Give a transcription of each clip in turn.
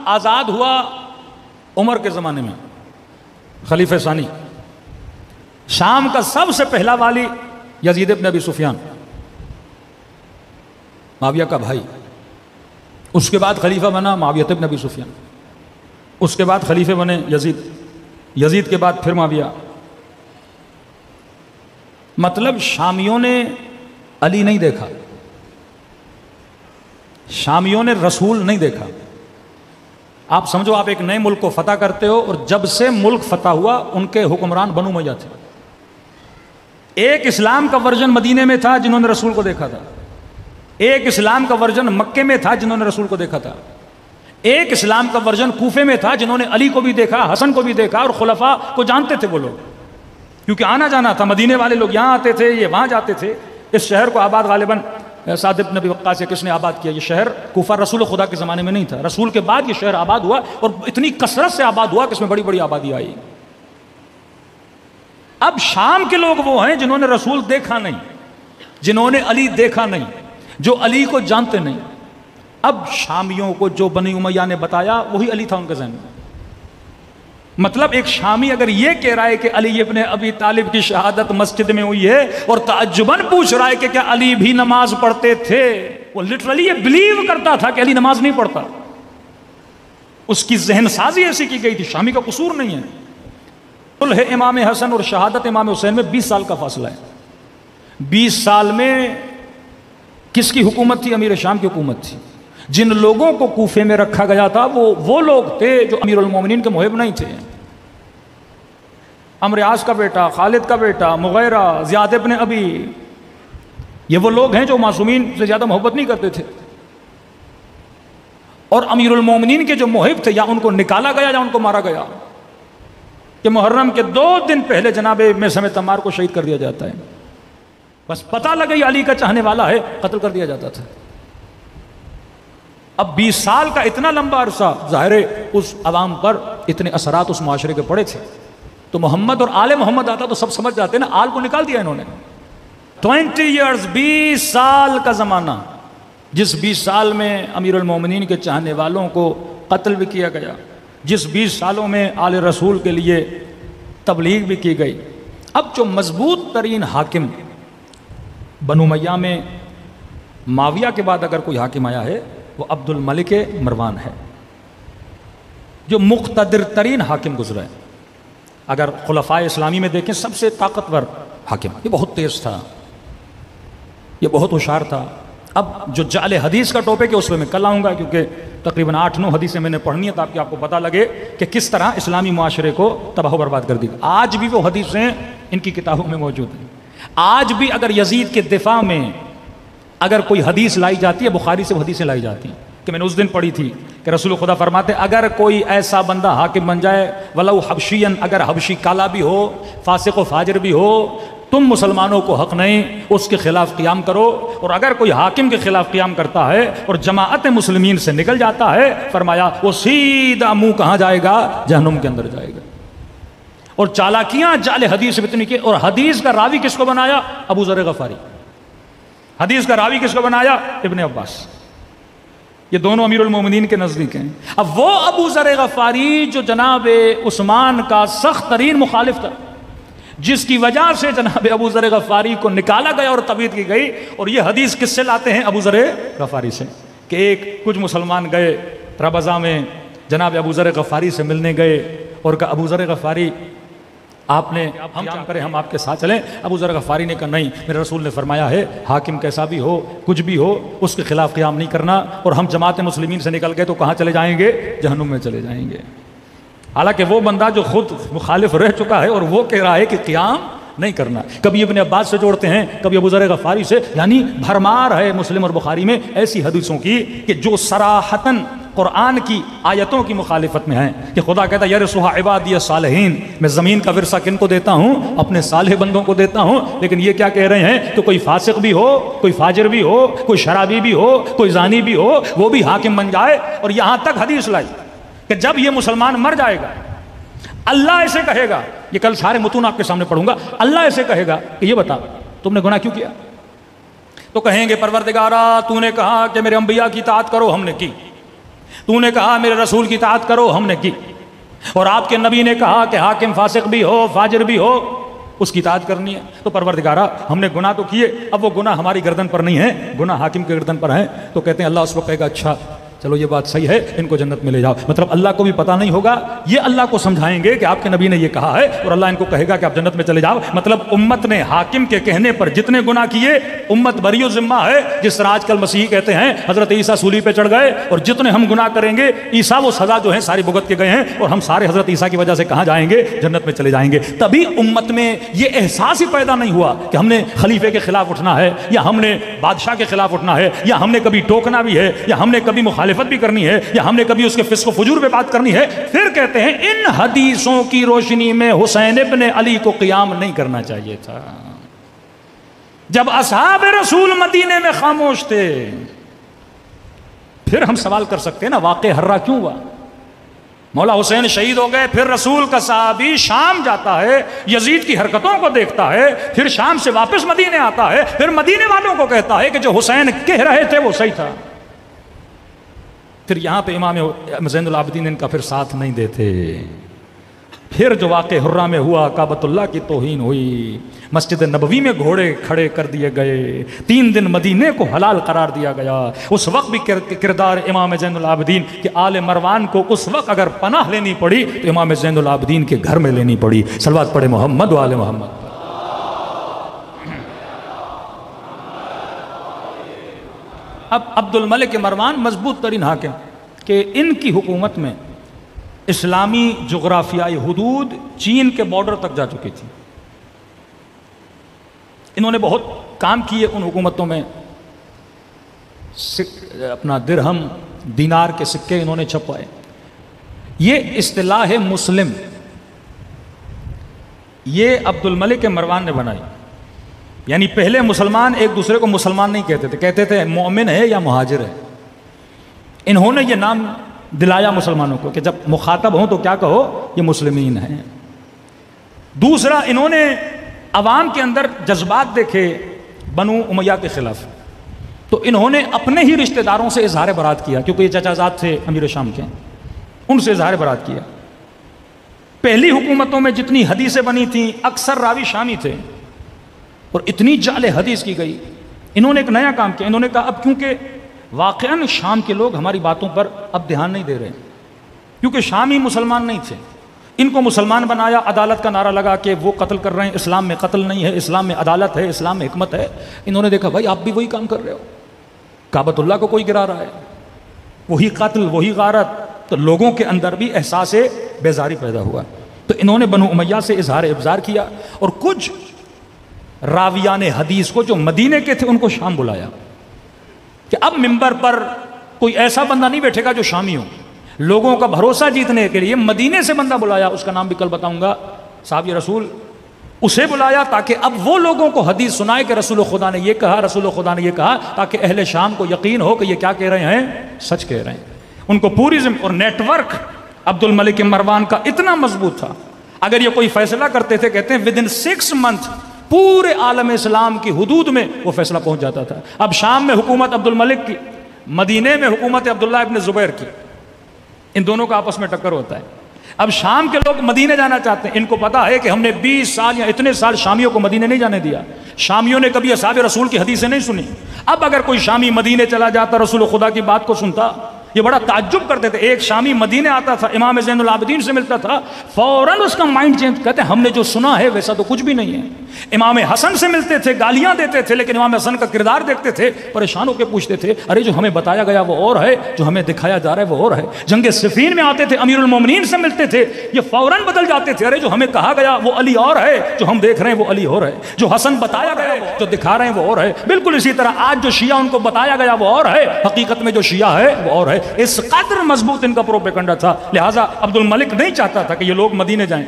آزاد ہوا عمر کے زمانے میں، خلیفہ ثانی۔ شام کا سب سے پہلا والی یزید ابن ابی سفیان، معاویہ کا بھائی۔ اس کے بعد خلیفہ بنا معاویہ ابن ابی سفیان، اس کے بعد خلیفے بنے یزید، یزید کے بعد پھر معاویہ۔ مطلب شامیوں نے علی نہیں دیکھا، شامیوں نے رسول نہیں دیکھا۔ آپ سمجھو آپ ایک نئے ملک کو فتح کرتے ہو، اور جب سے ملک فتح ہوا ان کے حکمران بنو امیہ تھے۔ ایک اسلام کا ورژن مدینے میں تھا جنہوں نے رسول کو دیکھا تھا، ایک اسلام کا ورژن مکے میں تھا جنہوں نے رسول کو دیکھا تھا، ایک اسلام کا ورژن کوفے میں تھا جنہوں نے علی کو بھی دیکھا، حسن کو بھی دیکھا، اور خلفاء کو جانتے تھے وہ لوگ، کیونکہ آنا جانا تھا، مدینے والے لوگ یہاں آتے تھے، یہ وہاں جاتے تھے۔ اس شہر کو آباد غالباً سعد بن ابی وقاص سے کس نے آباد کیا؟ یہ شہر کوفہ رسول خدا کے زمانے میں نہیں تھا، رسول کے بعد یہ شہر آباد ہوا، اور اتنی کثرت سے آباد ہوا کہ اس میں بڑی بڑی آبادی آئی۔ اب شام کے لوگ وہ ہیں جنہوں نے رسول دیکھا نہیں، جنہوں نے علی دیکھا نہیں، جو علی کو جانتے نہیں۔ اب شامیوں کو جو بنی امیہ نے بتایا وہی علی تھا ان کے ذہن میں۔ مطلب ایک شامی اگر یہ کہہ رہا ہے کہ علی ابن ابی طالب کی شہادت مسجد میں ہوئی ہے، اور تعجباً پوچھ رہا ہے کہ کیا علی بھی نماز پڑھتے تھے، وہ لٹرلی یہ بلیو کرتا تھا کہ علی نماز نہیں پڑھتا، اس کی ذہن سازی ایسی کی گئی تھی۔ شامی کا قصور نہیں ہے۔ صلح امام حسن اور شہادت امام حسین میں 20 سال کا فاصلہ ہے۔ 20 سال میں کس کی حکومت تھی؟ امیر شام کی حکومت تھی۔ جن لوگوں کو کوفے میں رکھا گیا تھا وہ لوگ تھے جو امیر المومنین کے محب نہیں تھے۔ عمرو عاص کا بیٹا، خالد کا بیٹا، مغیرہ، زیاد ابن ابی، یہ وہ لوگ ہیں جو معصومین سے زیادہ محبت نہیں کرتے تھے، اور امیر المومنین کے جو محب تھے یا ان کو نکالا گیا یا ان کو مارا گیا، کہ محرم کے 2 دن پہلے جناب میثم تمار کو شہید کر دیا جاتا ہے، بس پتہ لگا یہ علی کا چاہنے والا ہے، قتل کر دیا جاتا تھا۔ اب 20 سال کا اتنا لمبا عرصہ، ظاہر ہے اس عوام پر اتنے اثرات اس معاشرے کے پڑے تھے، تو محمد اور آل محمد آتا تو سب سمجھ جاتے نا، آل کو نکال دیا انہوں نے۔ 20 ایئرز، 20 سال کا زمانہ، جس 20 سال میں امیر المومنین کے چاہنے والوں کو قتل بھی کیا گیا، جس 20 سالوں میں آل رسول کے لیے تبلیغ بھی کی گئی۔ اب جو مضبوط ترین حاکم بنو امیہ میں معاویہ کے بعد اگر کوئی حاکم آیا ہے وہ عبد الملک مروان ہے، جو مقتدر ترین حاکم گزرا ہے۔ اگر خلفائے اسلامی میں دیکھیں سب سے طاقتور حاکم، یہ بہت تیز تھا، یہ بہت ہوشیار تھا۔ اب جو جعل حدیث کا ٹاپک ہے اس پہ میں کل آؤں گا، کیونکہ تقریباً 8-9 حدیثیں میں نے پڑھنی ہے تاکہ آپ کو پتہ لگے کہ کس طرح اسلامی معاشرے کو تباہ و برباد کر دی۔ آج بھی وہ حدیثیں ان کی کتابوں میں موجود ہیں۔ آج بھی اگر یزید کے دفاع میں اگر کوئی حدیث لائی جاتی ہے، بخاری سے وہ حدیثیں لائی جاتی ہیں، کہ میں نے اس دن پڑھی تھی کہ رسول خدا فرماتے اگر کوئی ایسا بندہ حاکم بن جائے ولو حبشین، اگر حبشی کالا بھی ہو، فاسق و فاجر بھی ہو، تم مسلمانوں کو حق نہیں اس کے خلاف قیام کرو، اور اگر کوئی حاکم کے خلاف قیام کرتا ہے اور جماعت مسلمین سے نکل جاتا ہے، فرمایا وہ سیدھا منہ کہاں جائے گا؟ جہنم کے اندر جائے گا۔ اور چالاکیاں جعل حدیث اتنی کی، اور حدیث کا راوی کس کو بنایا؟ ابو ذر غفاری۔ حدیث کا راوی کس کو بنایا؟ ابن عباس۔ یہ دونوں امیر المومنین کے نزدیک ہیں۔ اب وہ ابو ذر غفاری جو جناب عثمان کا سخت ترین مخالف تھا، جس کی وجہ سے جناب ابو ذر غفاری کو نکالا گیا اور تبعید کی گئی، اور یہ حدیث کس سے لاتے ہیں؟ ابو ذر غفاری سے، کہ کچھ مسلمان گئے ربضہ میں جناب ابو ذر غفاری سے ملنے گئے اور کہا ابو ذر غفاری آپ نے ہم قیام کریں، ہم آپ کے ساتھ چلیں۔ ابو ذر غفاری نے کہا نہیں، میرے رسول نے فرمایا ہے حاکم کیسا بھی ہو، کچھ بھی ہو، اس کے خلاف قیام نہیں کرنا، اور ہم جماعت مسلمین سے نکل گئے تو کہاں چلے جائیں گے؟ جہنم میں چلے جائیں گے۔ حالانکہ وہ بندہ جو خود مخالف رہ چکا ہے اور وہ کہہ رہا ہے کہ قیام نہیں کرنا۔ کبھی ابن عباس سے جوڑتے ہیں، کبھی ابو ذر غفاری سے، یعنی بھرمار ہے مسلم اور بخاری میں ایسی حدیثوں کی کہ جو صراحتاً قرآن کی آیتوں کی مخالفت میں ہیں، کہ خدا کہتا ہے یرثھا عبادی الصالحین، میں زمین کا ورثہ کن کو دیتا ہوں؟ اپنے صالح بندوں کو دیتا ہوں۔ لیکن یہ کیا کہہ رہے ہیں کہ کوئی فاسق بھی ہو، کوئی فاجر بھی ہو، کوئی شرابی بھی ہو، کوئی زانی بھی ہو، وہ بھی حاکم بن جائے۔ اور یہاں تک حدیث لائی کہ جب یہ مسلمان مر جائے گا، اللہ ایسے کہے گا، یہ کل سارے متون آپ کے سامنے پڑھوں گا، اللہ ایسے کہے گا کہ یہ بتا تم نے گناہ کیوں کیا؟ تو کہیں گے پروردگارا تو نے کہا کہ میرے انبیاء کی اطاعت کرو، ہم نے کی۔ تو نے کہا میرے رسول کی اطاعت کرو، ہم نے کی، اور آپ کے نبی نے کہا کہ حاکم فاسق بھی ہو فاجر بھی ہو اس کی اطاعت کرنی ہے، تو پروردگارا ہم نے گناہ تو کیے، اب وہ گناہ ہماری گردن پر نہیں ہے، گناہ حاکم کے گردن پر ہیں۔ تو کہتے ہیں اللہ اس وقت کہے گا اچھا چلو یہ بات صحیح ہے، ان کو جنت میں لے جاؤ۔ مطلب اللہ کو بھی پتہ نہیں ہوگا، یہ اللہ کو سمجھائیں گے کہ آپ کے نبی نے یہ کہا ہے، اور اللہ ان کو کہے گا کہ آپ جنت میں چلے جاؤ۔ مطلب امت نے حاکم کے کہنے پر جتنے گناہ کیے امت بری و ذمہ ہے، جس طرح آج کل مسیحی کہتے ہیں حضرت عیسیٰ صلیب پہ چڑھ گئے اور جتنے ہم گناہ کریں گے عیسیٰ وہ سزا جو ہے ساری بھگت کے گئے ہیں، اور ہم سارے حضرت عیسیٰ کی وجہ سے کہاں جائیں گے؟ جنت میں چلے جائیں گے۔ تبھی امت میں یہ احساس ہی پیدا نہیں ہوا کہ ہم نے خلیفے کے خلاف اٹھنا ہے، یا ہم نے بادشاہ کے خلاف اٹھنا ہے، یا ہم نے کبھی ٹوکنا بھی ہے، یا ہم نے کبھی مخالفت بھی کرنی ہے، یا ہم نے کبھی اس کے فسق و فجور پہ بات کرنی ہے۔ پھر کہتے ہیں ان حدیثوں کی روشنی میں حسین ابن علی کو قیام نہیں کرنا چاہیے تھا۔ جب اصحاب رسول مدینے میں خاموش تھے، پھر ہم سوال کر سکتے ہیں نا واقع ہررا کیوں ہوا؟ مولا حسین شہید ہو گئے، پھر رسول کا صحابی شام جاتا ہے، یزید کی حرکتوں کو دیکھتا ہے، پھر شام سے واپس مدینے آتا ہے، پھر مدینے والوں کو کہتا ہے کہ جو حسین کہہ رہے تھے وہ صحیح تھا۔ پھر یہاں پہ امام زین العابدین ان کا پھر ساتھ نہیں دیتے۔ پھر جو واقع حرہ میں ہوا، کعبۃ اللہ کی توہین ہوئی، مسجد نبوی میں گھوڑے کھڑے کر دیے گئے، 3 دن مدینے کو حلال قرار دیا گیا۔ اس وقت بھی کردار امام زین العابدین کہ آل مروان کو اس وقت اگر پناہ لینی پڑی تو امام زین العابدین کے گھر میں لینی پڑی۔ صلوات پڑھے محمد و آل محمد۔ اب عبد الملک مروان مضبوط ترین حاکم کہ ان کی حکومت میں اسلامی جغرافیائی حدود چین کے بارڈر تک جا چکی تھی۔ انہوں نے بہت کام کیے ان حکومتوں میں، اپنا درہم دینار کے سکے انہوں نے چھپائے۔ یہ اصطلاح مسلم یہ عبد الملک مروان نے بنائی، یعنی پہلے مسلمان ایک دوسرے کو مسلمان نہیں کہتے تھے، کہتے تھے مومن ہے یا مہاجر ہے۔ انہوں نے یہ نام دلایا مسلمانوں کو کہ جب مخاطب ہوں تو کیا کہو یہ مسلمین ہیں۔ دوسرا انہوں نے عوام کے اندر جذبات دیکھے بنو امیہ کے خلاف، تو انہوں نے اپنے ہی رشتہ داروں سے اظہار برات کیا، کیونکہ یہ چچا زاد تھے امیر شام کے، ان سے اظہار برات کیا۔ پہلی حکومتوں میں جتنی حدیثیں بنی تھیں اکثر راوی شامی تھے، اور اتنی جعل حدیث کی گئی۔ انہوں نے ایک نیا کام کیا، انہوں نے کہا اب کیونکہ واقعاً شام کے لوگ ہماری باتوں پر اب دھیان نہیں دے رہے، کیونکہ شامی مسلمان نہیں تھے، ان کو مسلمان بنایا، عدالت کا نعرہ لگا کہ وہ قتل کر رہے ہیں، اسلام میں قتل نہیں ہے، اسلام میں عدالت ہے، اسلام میں حکمت ہے۔ انہوں نے دیکھا بھائی آپ بھی وہی کام کر رہے ہو، کعبۃ اللہ کو کوئی گرا رہا ہے، وہی قتل وہی غارت، تو لوگوں کے اندر بھی احساس بیزاری پیدا ہوا۔ تو انہوں نے بنو امیہ سے اظہار ابزار کیا، اور کچھ راویان حدیث کو جو مدینے کے تھے ان کو شام بلایا کہ اب منبر پر کوئی ایسا بندہ نہیں بیٹھے گا جو شامی ہو۔ لوگوں کا بھروسہ جیتنے کے لیے مدینے سے بندہ بلایا، اس کا نام بھی کل بتاؤں گا، صحابی رسول، اسے بلایا تاکہ اب وہ لوگوں کو حدیث سنائے کہ رسول خدا نے یہ کہا، رسول خدا نے یہ کہا، تاکہ اہل شام کو یقین ہو کہ یہ کیا کہہ رہے ہیں، سچ کہہ رہے ہیں۔ ان کو پوری اور نیٹ ورک عبد الملک مروان کا اتنا مضبوط تھا، اگر یہ کوئی فیصلہ کرتے تھے کہتے ہیں ودن 6 منتھ پورے عالم اسلام کی حدود میں وہ فیصلہ پہنچ جاتا تھا۔ اب شام میں حکومت عبد الملک کی، مدینے میں حکومت عبداللہ ابن زبیر کی، ان دونوں کا آپس میں ٹکر ہوتا ہے۔ اب شام کے لوگ مدینے جانا چاہتے ہیں، ان کو پتا ہے کہ ہم نے 20 سال یا اتنے سال شامیوں کو مدینے نہیں جانے دیا، شامیوں نے کبھی اصحاب رسول کی حدیثیں نہیں سنی۔ اب اگر کوئی شامی مدینے چلا جاتا رسول خدا کی بات کو سنتا، یہ بڑا تعجب کرتے تھے۔ ایک شامی مدینے آتا تھا، امام زین العابدین سے ملتا تھا، فوراً اس کا مائنڈ چینج، کہتے ہیں ہم نے جو سنا ہے ویسا تو کچھ بھی نہیں ہے۔ امام حسن سے ملتے تھے، گالیاں دیتے تھے، لیکن امام حسن کا کردار دیکھتے تھے، پریشان ہو کے پوچھتے تھے ارے جو ہمیں بتایا گیا وہ اور ہے، جو ہمیں دکھایا جا رہا ہے وہ اور ہے۔ جنگ صفین میں آتے تھے، امیر المومنین سے ملتے تھے، یہ فوراً بدل جاتے تھے، ارے جو ہمیں کہا گیا وہ علی اور ہے، جو ہم دیکھ رہے ہیں وہ علی اور ہے، جو حسن بتایا گیا جو دکھا رہے ہیں وہ اور ہے۔ بالکل اسی طرح آج جو شیعہ ان کو بتایا گیا وہ اور ہے، حقیقت میں جو شیعہ ہے وہ اور ہے۔ اس قدر مضبوط ان کا پروپیگنڈا تھا، لہٰذا عبد الملک نہیں چاہتا تھا کہ یہ لوگ مدینے جائیں۔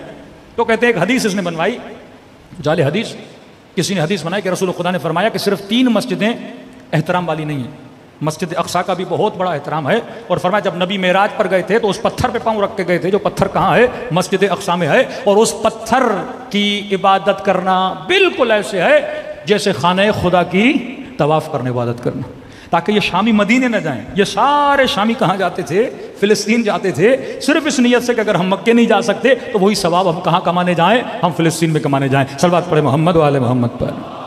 تو کہتے ہیں ایک حدیث اس نے بنوائی، جعل حدیث، کسی نے حدیث بنائی کہ رسول خدا نے فرمایا کہ صرف 3 مسجدیں احترام والی نہیں ہیں، مسجد اقصیٰ کا بھی بہت بڑا احترام ہے، اور فرمایا جب نبی معراج پر گئے تھے تو اس پتھر پہ پاؤں رکھ کے گئے تھے، جو پتھر کہاں ہے، مسجد اقصیٰ میں ہے، اور اس پتھر کی عبادت کرنا بالکل ایسے ہے جیسے خانہ خدا کی طواف کرنے عبادت کرنا، تاکہ یہ شامی مدینے نہ جائیں۔ یہ سارے شامی کہاں جاتے تھے، فلسطین جاتے تھے صرف اس نیت سے کہ اگر ہم مکے نہیں جا سکتے تو وہی ثواب ہم کہاں کمانے جائیں؟ ہم فلسطین میں کمانے جائیں۔ صلوات پڑھیں محمد و آل محمد پر۔